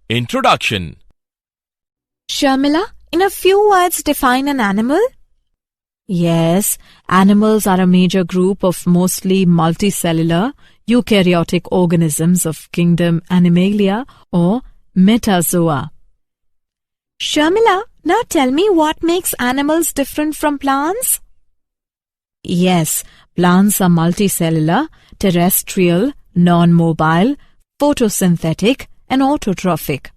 Introduction. Sharmila, in a few words define an animal? Yes, animals are a major group of mostly multicellular eukaryotic organisms of kingdom Animalia or Metazoa. Sharmila, now tell me what makes animals different from plants? Yes, plants are multicellular, terrestrial, non-mobile, photosynthetic and autotrophic.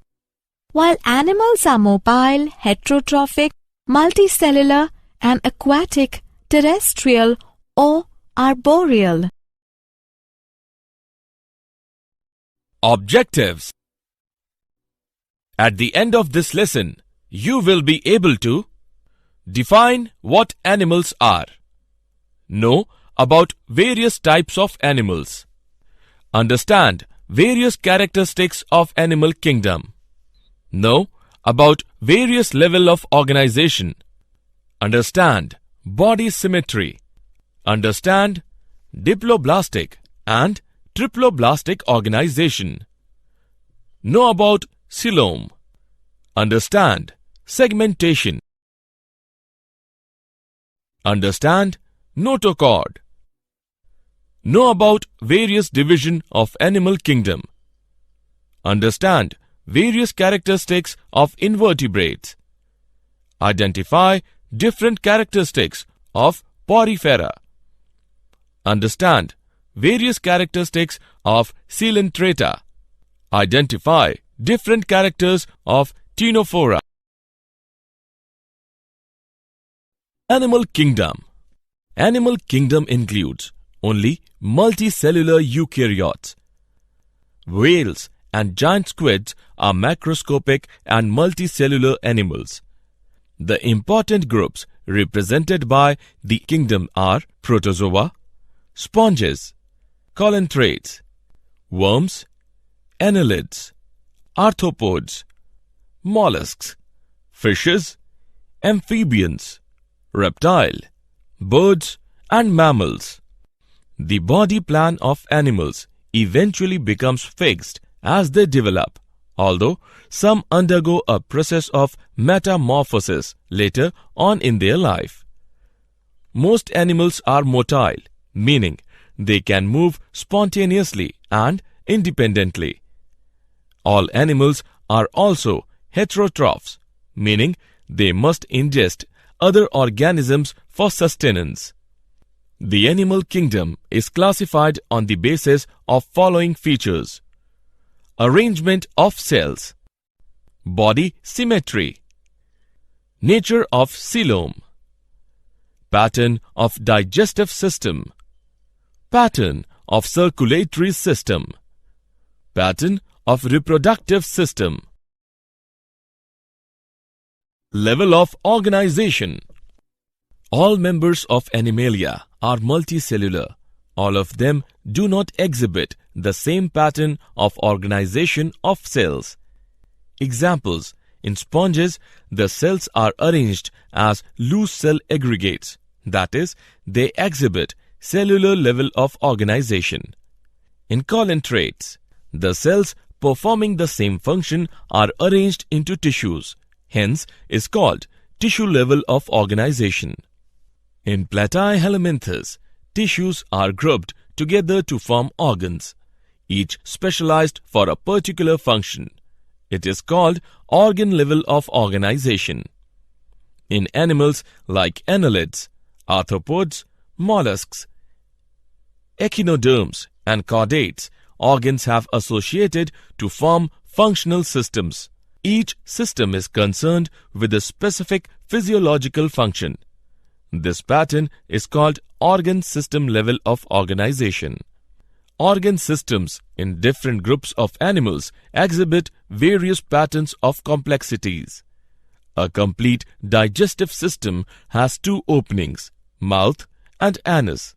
While animals are mobile, heterotrophic, multicellular and aquatic, terrestrial or arboreal. Objectives. At the end of this lesson, you will be able to define what animals are, know about various types of animals, understand various characteristics of animal kingdom, know about various level of organization, understand body symmetry, understand diploblastic and triploblastic organization, know about coelom, understand segmentation, understand notochord, know about various division of animal kingdom, understand various characteristics of invertebrates, identify different characteristics of porifera, understand various characteristics of coelenterata, identify different characters of ctenophora. Animal kingdom. Animal kingdom includes only multicellular eukaryotes. Whales and giant squids are macroscopic and multicellular animals. The important groups represented by the kingdom are protozoa, sponges, coelentrates, worms, annelids, arthropods, mollusks, fishes, amphibians, reptile, birds and mammals. The body plan of animals eventually becomes fixed as they develop, although some undergo a process of metamorphosis later on in their life. Most animals are motile, meaning they can move spontaneously and independently. All animals are also heterotrophs, meaning they must ingest other organisms for sustenance. The animal kingdom is classified on the basis of following features: arrangement of cells, body symmetry, nature of coelom, pattern of digestive system, pattern of circulatory system, pattern of reproductive system. Level of organization. All members of Animalia are multicellular. All of them do not exhibit the same pattern of organization of cells. Examples: in sponges, the cells are arranged as loose cell aggregates, that is, they exhibit cellular level of organization. In coelentrates, the cells performing the same function are arranged into tissues, hence is called tissue level of organization. In Platyhelminthes, tissues are grouped together to form organs, each specialized for a particular function. It is called organ level of organization. In animals like annelids, arthropods, mollusks, echinoderms and chordates, organs have associated to form functional systems. Each system is concerned with a specific physiological function. This pattern is called organ system level of organization. Organ systems in different groups of animals exhibit various patterns of complexities. A complete digestive system has two openings, mouth and anus.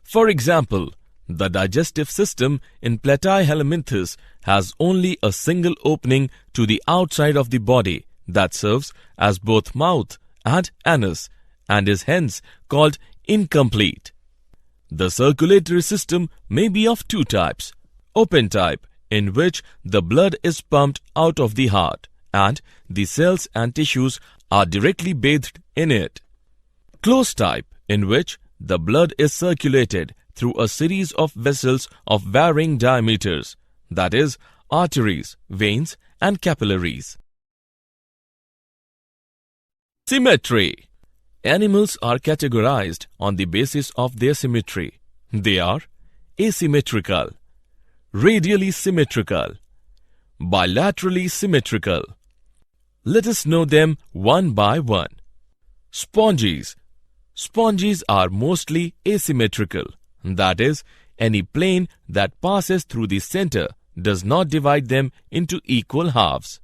For example, the digestive system in Platyhelminthes has only a single opening to the outside of the body that serves as both mouth and anus and is hence called incomplete. The circulatory system may be of two types: open type in which the blood is pumped out of the heart and the cells and tissues are directly bathed in it. Closed type, in which the blood is circulated through a series of vessels of varying diameters, that is, arteries, veins, and capillaries. Symmetry. Animals are categorized on the basis of their symmetry. They are asymmetrical, radially symmetrical, bilaterally symmetrical. Let us know them one by one. Sponges. Sponges are mostly asymmetrical, that is, any plane that passes through the center does not divide them into equal halves.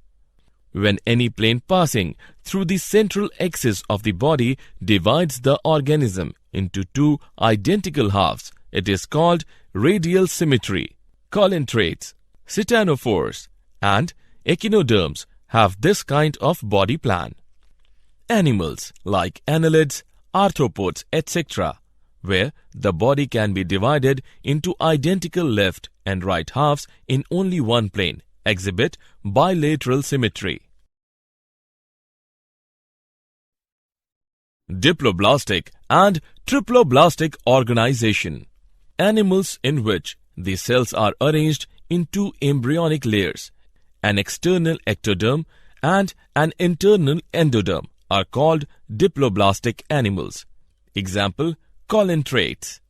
When any plane passing through the central axis of the body divides the organism into two identical halves, it is called radial symmetry. Colentrates, ctenophores, and echinoderms have this kind of body plan. Animals like annelids, arthropods, etc., where the body can be divided into identical left and right halves in only one plane, exhibit bilateral symmetry. Diploblastic and triploblastic organization. Animals in which the cells are arranged in two embryonic layers, an external ectoderm and an internal endoderm, are called diploblastic animals. Example, colentrates.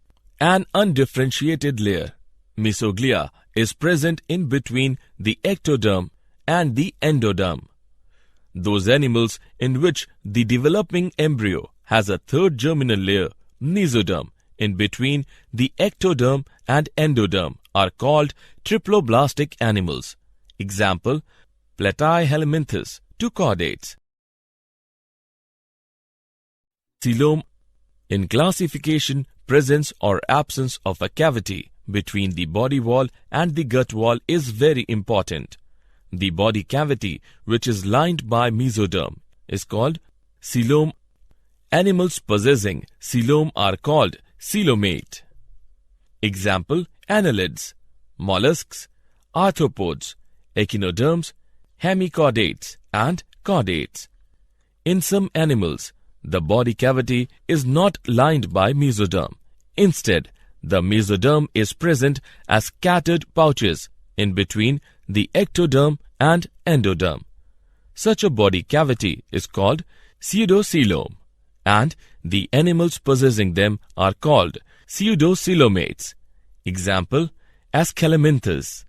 An undifferentiated layer, mesoglia, is present in between the ectoderm and the endoderm. Those animals in which the developing embryo has a third germinal layer, mesoderm, in between the ectoderm and endoderm are called triploblastic animals. Example, Platyhelminthes, two chordates. Coelom. In classification, presence or absence of a cavity between the body wall and the gut wall is very important. The body cavity, which is lined by mesoderm, is called coelom. Animals possessing coelom are called coelomate. Example, annelids, mollusks, arthropods, echinoderms, hemichordates, and chordates. In some animals, the body cavity is not lined by mesoderm. Instead, the mesoderm is present as scattered pouches in between the ectoderm and endoderm. Such a body cavity is called pseudocoelom, and the animals possessing them are called pseudocoelomates. Example, Aschelominthes.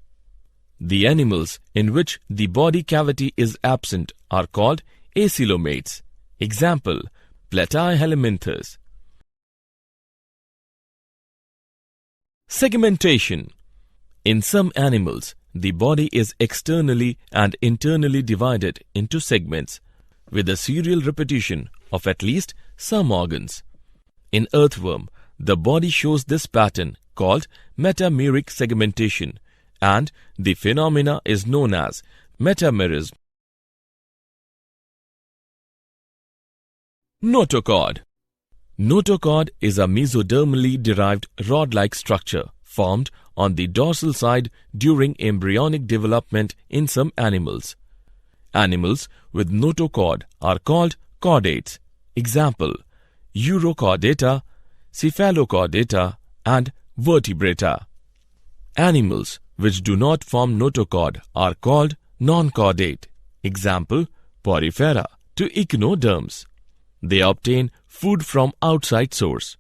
The animals in which the body cavity is absent are called acoelomates. Example, Platyhelminthes. Segmentation. In some animals, the body is externally and internally divided into segments with a serial repetition of at least some organs. In earthworm, the body shows this pattern called metameric segmentation, and the phenomena is known as metamerism. Notochord. Notochord is a mesodermally derived rod-like structure formed on the dorsal side during embryonic development in some animals. Animals with notochord are called chordates. Example, Urochordata, Cephalochordata, and Vertebrata. Animals which do not form notochord are called non-chordate. Example, Porifera to echinoderms. They obtain food from outside source.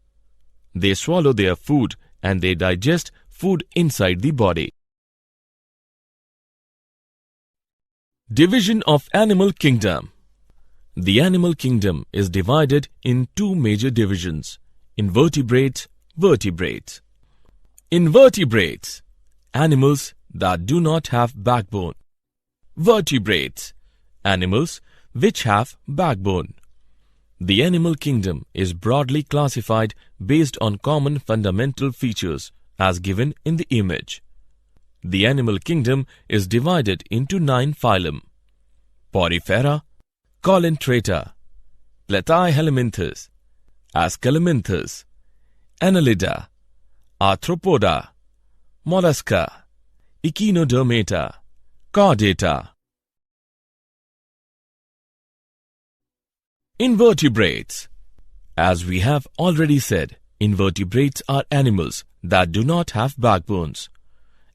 They swallow their food and they digest food inside the body. Division of animal kingdom. The animal kingdom is divided in two major divisions: invertebrates, vertebrates. Invertebrates, animals that do not have backbone. Vertebrates, animals which have backbone. The animal kingdom is broadly classified based on common fundamental features as given in the image. The animal kingdom is divided into 9 phylum: Porifera, Colentrata, Platyhelminthes, Aschelominthes, Annelida, Arthropoda, Mollusca, Echinodermata, Chordata. Invertebrates. As we have already said, invertebrates are animals that do not have backbones.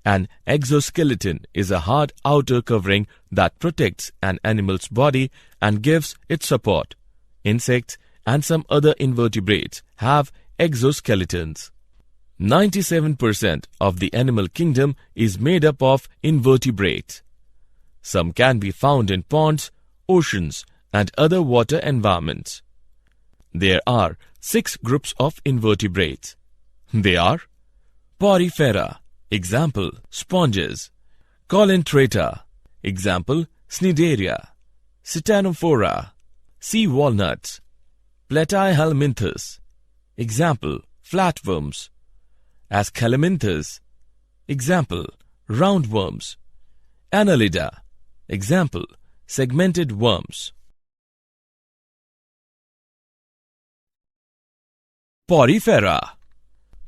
An exoskeleton is a hard outer covering that protects an animal's body and gives it support. Insects and some other invertebrates have exoskeletons. 97% of the animal kingdom is made up of invertebrates. Some can be found in ponds, oceans, and other water environments. There are 6 groups of invertebrates. They are Porifera, example, sponges; Colentrata, example, Cnidaria; Titanophora, sea walnuts; Platyhelminthes, example, flatworms; Aschelminthus, example, roundworms; Annelida, example, segmented worms. Porifera.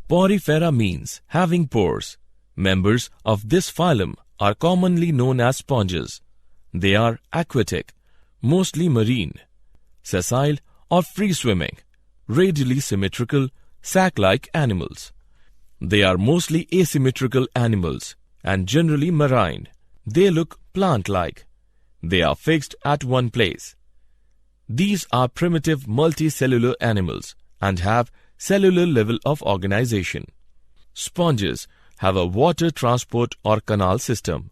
Porifera means having pores. Members of this phylum are commonly known as sponges. They are aquatic, mostly marine, sessile or free-swimming, radially symmetrical, sac-like animals. They are mostly asymmetrical animals and generally marine. They look plant-like. They are fixed at one place. These are primitive multicellular animals and have cellular level of organization. Sponges have a water transport or canal system.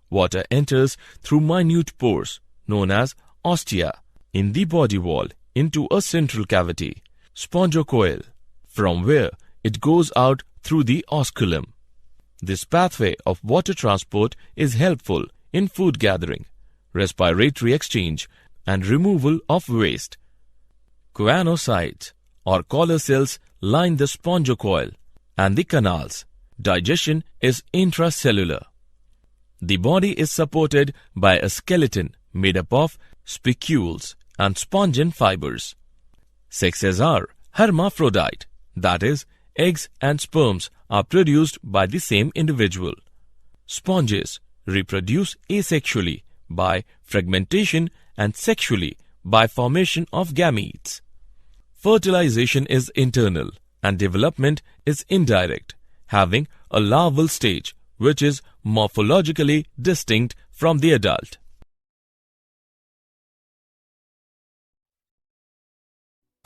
Water enters through minute pores known as ostia in the body wall into a central cavity, spongocoel, from where it goes out through the osculum. This pathway of water transport is helpful in food gathering, respiratory exchange, and removal of waste. Choanocytes or collar cells line the spongocoel and the canals. Digestion is intracellular. The body is supported by a skeleton made up of spicules and spongin fibers. Sexes are hermaphrodite, that is, eggs and sperms are produced by the same individual. Sponges reproduce asexually by fragmentation and sexually by formation of gametes. Fertilization is internal and development is indirect, having a larval stage which is morphologically distinct from the adult.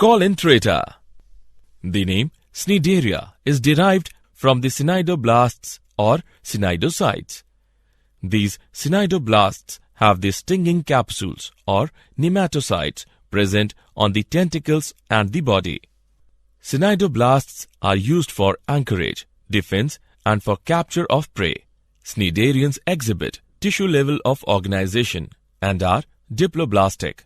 Colentrata. The name Cnidaria is derived from the cnidoblasts or cnidocytes. These cnidoblasts have the stinging capsules or nematocytes present on the tentacles and the body. Cnidoblasts are used for anchorage, defense, and for capture of prey. Cnidarians exhibit tissue level of organization and are diploblastic.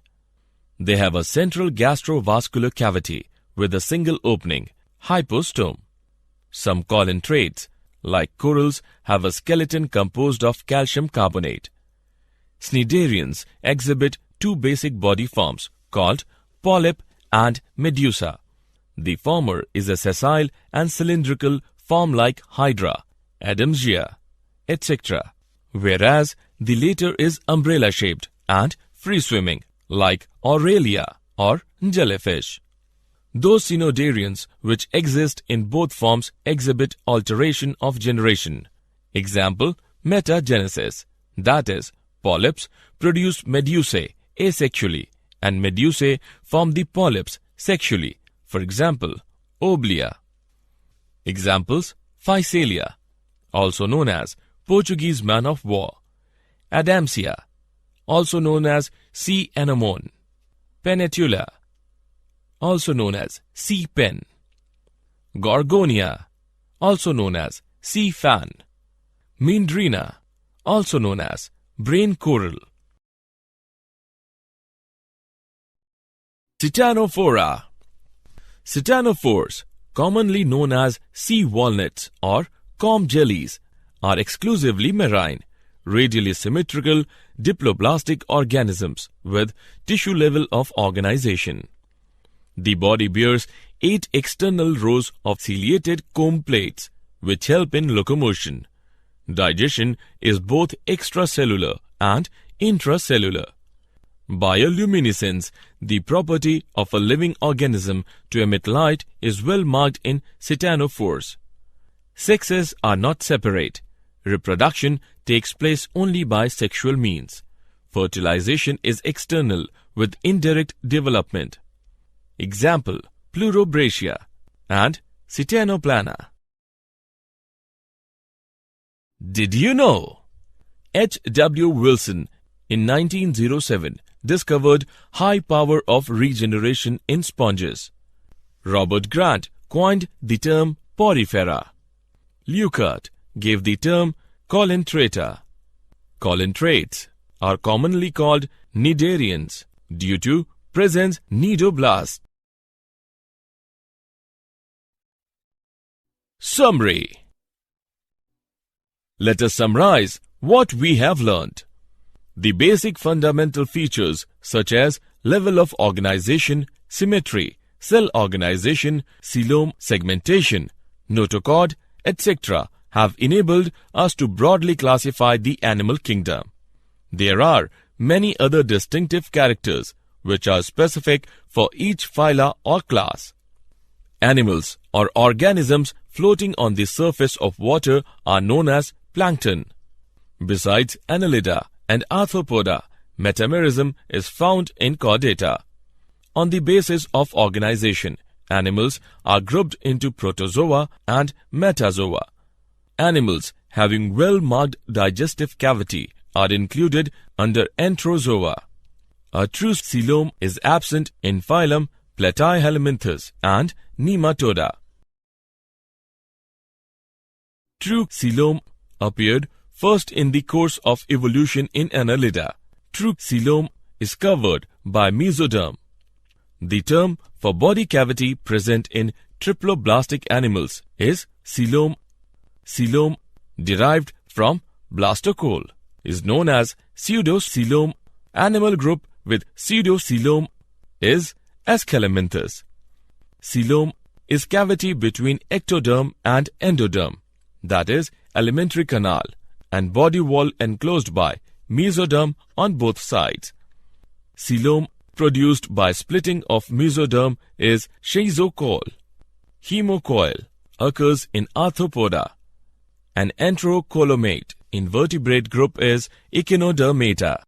They have a central gastrovascular cavity with a single opening, hypostome. Some colentrates, like corals, have a skeleton composed of calcium carbonate. Cnidarians exhibit 2 basic body forms called polyp and medusa. The former is a sessile and cylindrical form like hydra, Adamsia, etc., whereas the later is umbrella-shaped and free-swimming like Aurelia or jellyfish. Those cnidarians which exist in both forms exhibit alteration of generation. Example, metagenesis, that is, polyps produce medusae asexually and medusae form the polyps sexually, for example, Oblea. Examples, Physalia, also known as Portuguese man of war; Adamsia, also known as sea anemone; Pennatula, also known as sea pen; Gorgonia, also known as sea fan; Meandrina, also known as brain coral. Titanophora. Titanophores, commonly known as sea walnuts or comb jellies, are exclusively marine, radially symmetrical, diploblastic organisms with tissue level of organization. The body bears 8 external rows of ciliated comb plates which help in locomotion. Digestion is both extracellular and intracellular. Bioluminescence, the property of a living organism to emit light, is well marked in ctenophores. Sexes are not separate. Reproduction takes place only by sexual means. Fertilization is external with indirect development. Example, Pleurobratia and Ctenoplana. Did you know? H. W. Wilson in 1907 discovered high power of regeneration in sponges. Robert Grant coined the term porifera. Leuckart gave the term colentrata. Colentrates are commonly called cnidarians due to presence cnidoblasts. Summary. Let us summarize what we have learnt. The basic fundamental features such as level of organization, symmetry, cell organization, coelom segmentation, notochord, etc. have enabled us to broadly classify the animal kingdom. There are many other distinctive characters which are specific for each phyla or class. Animals or organisms floating on the surface of water are known as plankton. Besides Annelida and Arthropoda, metamerism is found in Chordata. On the basis of organization, animals are grouped into protozoa and metazoa. Animals having well-marked digestive cavity are included under enterozoa. A true coelom is absent in phylum Platyhelminthes and Nematoda. True coelom appeared first in the course of evolution in Annelida. True coelom is covered by mesoderm. The term for body cavity present in triploblastic animals is coelom. Coelom, derived from blastocoel, is known as pseudocoelom. Animal group with pseudocoelom is Aschelminthus. Coelom is cavity between ectoderm and endoderm, that is, alimentary canal, and body wall enclosed by mesoderm on both sides. Coelom produced by splitting of mesoderm is schizocoel. Hemocoel occurs in Arthropoda. An enterocolomate invertebrate group is Echinodermata.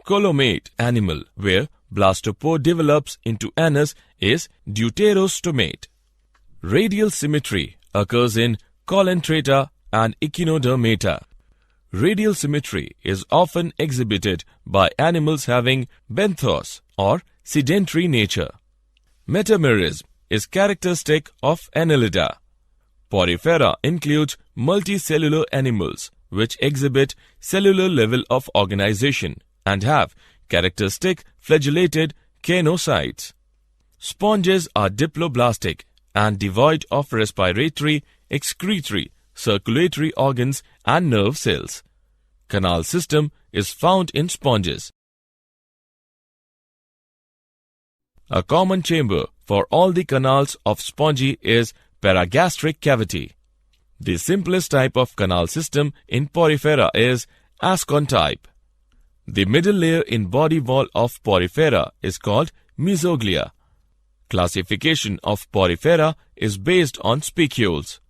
Colomate animal where blastopore develops into anus is Deuterostomate. Radial symmetry occurs in Colentrata and Echinodermata. Radial symmetry is often exhibited by animals having benthos or sedentary nature. Metamerism is characteristic of Annelida. Porifera includes multicellular animals which exhibit cellular level of organization and have characteristic flagellated caenocytes. Sponges are diploblastic and devoid of respiratory, excretory, circulatory organs and nerve cells. Canal system is found in sponges. A common chamber for all the canals of spongy is paragastric cavity. The simplest type of canal system in Porifera is Ascon type. The middle layer in body wall of Porifera is called mesoglia. Classification of Porifera is based on spicules.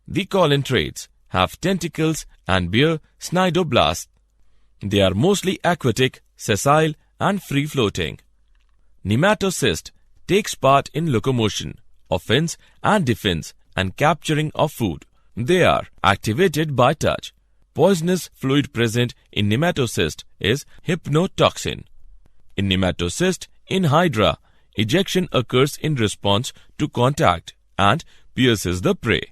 The colentrates have tentacles and bear cnidoblasts. They are mostly aquatic, sessile and free-floating. Nematocyst takes part in locomotion, offense and defense and capturing of food. They are activated by touch. Poisonous fluid present in nematocyst is hypnotoxin. In nematocyst, in hydra, ejection occurs in response to contact and pierces the prey.